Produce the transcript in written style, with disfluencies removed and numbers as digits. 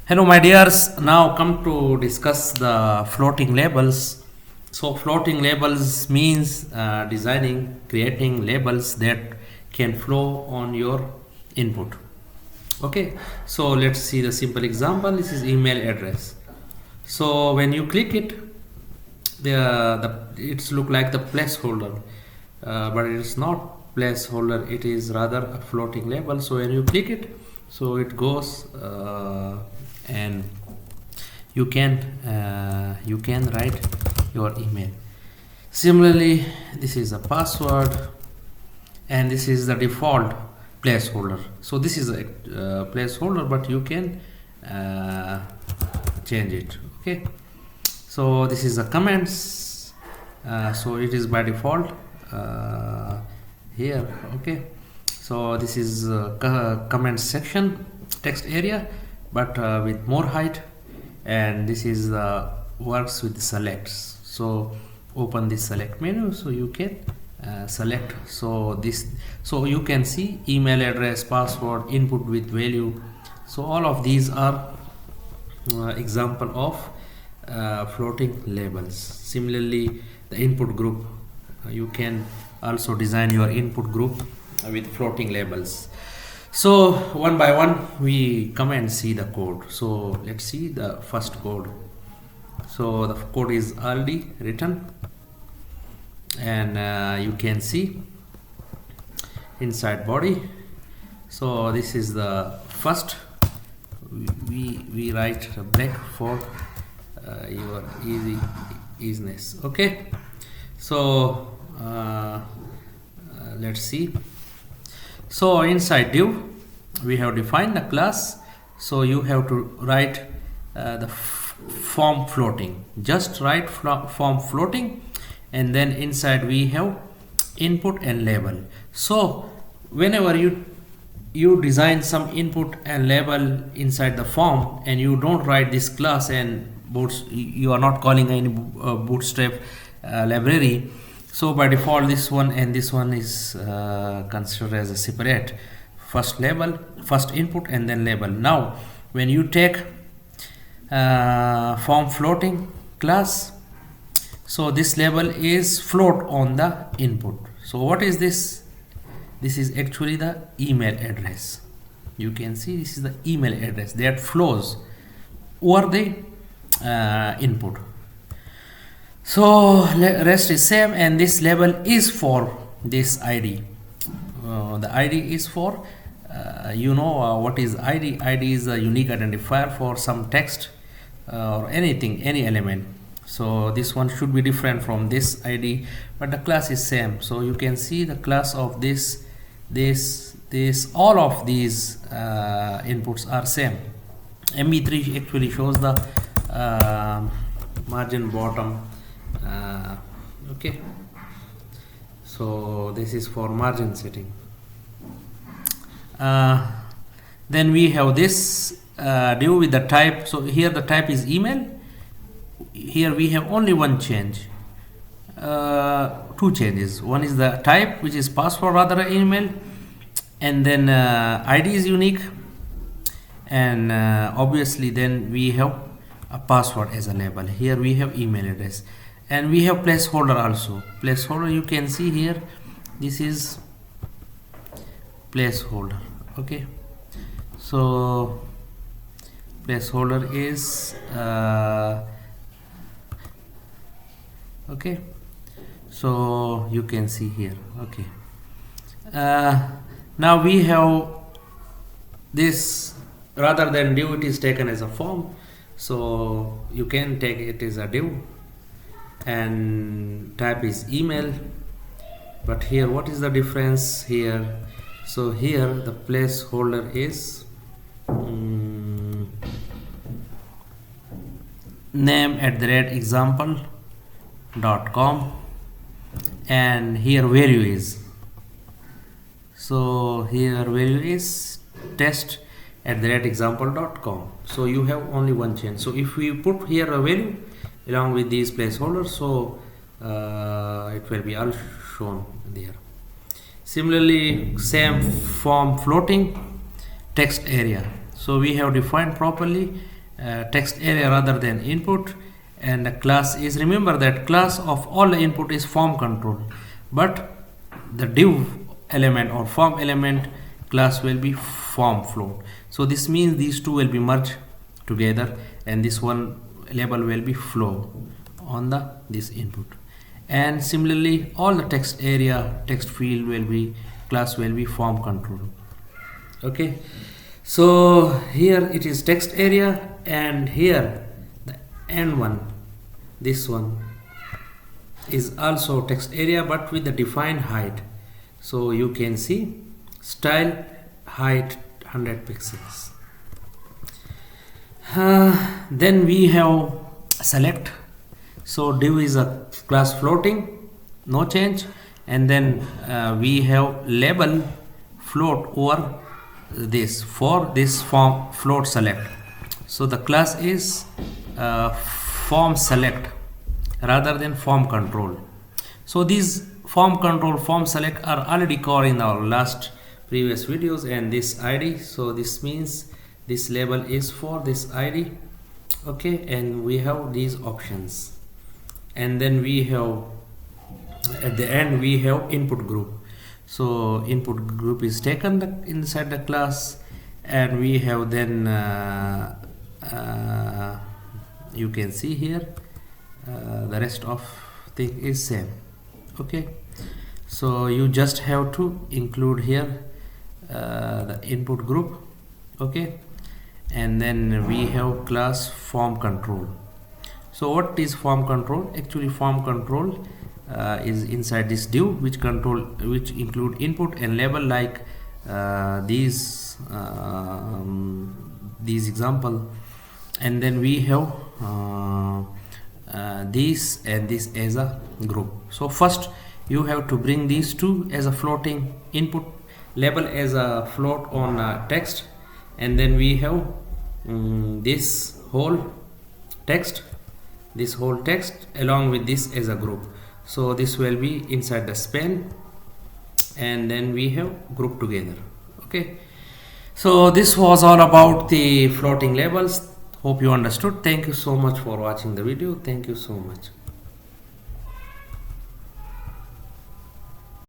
Hello, my dears. Now come to discuss the floating labels. So, floating labels means creating labels that can flow on your input. Okay, so let's see the simple example. This is email address. So, when you click it, it's look like the placeholder, but it's not placeholder. It is rather a floating label. So, when you click it, so it goes and you can write your email. Similarly, this is a password and this is the default placeholder. So this is a placeholder, but you can change it. Okay, so this is the comments, so it is by default here. Okay, so this is comment section text area, but with more height, and this is works with selects. So open this select menu, so you can select. So you can see email address, password, input with value. So all of these are example of floating labels. Similarly, the input group, you can also design your input group with floating labels. So one by one we come and see the code. So let's see the first code. So the code is already written, and you can see inside body. So this is the first. We write a break for your easiness. Okay, so let's see. So inside div we have defined the class. So you have to write the form floating. Just write form floating, and then inside we have input and label. So whenever you design some input and label inside the form and you don't write this class, and you are not calling any bootstrap library, so by default this one and this one is considered as a separate first input and then label. Now when you take form floating class, so this label is float on the input. So what is this? This is actually the email address. You can see this is the email address that flows over the input. So rest is same, and this label is for this ID. The ID is for what is ID? ID is a unique identifier for some text or anything, any element. So this one should be different from this ID, but the class is same. So you can see the class of this all of these inputs are same. MB3 actually shows the margin bottom. Okay, so this is for margin setting. Then we have this div with the type. So here the type is email. Here we have only one change, two changes. One is the type, which is password rather than email, and then ID is unique, and obviously then we have a password as a label. Here we have email address, and we have placeholder also. Placeholder, you can see here, this is placeholder. Okay, so placeholder is okay, so you can see here. Okay, now we have this, rather than div it is taken as a form, so you can take it as a div, and type is email. But here what is the difference here? So here the placeholder is name@example.com, and here value is, so here value is test@example.com. so you have only one change. So if we put here a value along with these placeholders, so it will be all shown there. Similarly, same form floating text area. So we have defined properly, text area rather than input. And the class is, remember that class of all the input is form control, but the div element or form element class will be form float. So this means these two will be merged together, and this one label will be flow on the this input. And similarly all the text area, text field will be, class will be form control. Okay, so here it is text area, and here the end one, this one is also text area but with the defined height. So you can see style height 100 pixels. Then we have select. So div is a class floating, no change, and then we have label float over this for this form float select. So the class is form select rather than form control. So these form control, form select are already covered in our last previous videos, and this id. So this means this label is for this id. Okay, and we have these options, and then we have at the end we have input group. So input group is taken inside the class, and we have then you can see here the rest of thing is same. Okay, so you just have to include here the input group. Okay, and then we have class form control. So what is form control? Actually form control is inside this div which include input and label, like these example, and then we have this and this as a group. So first you have to bring these two as a floating, input label as a float on text, and then we have this whole text along with this as a group. So this will be inside the span, and then we have group together. Okay, so this was all about the floating labels. Hope you understood. Thank you so much for watching the video. Thank you so much.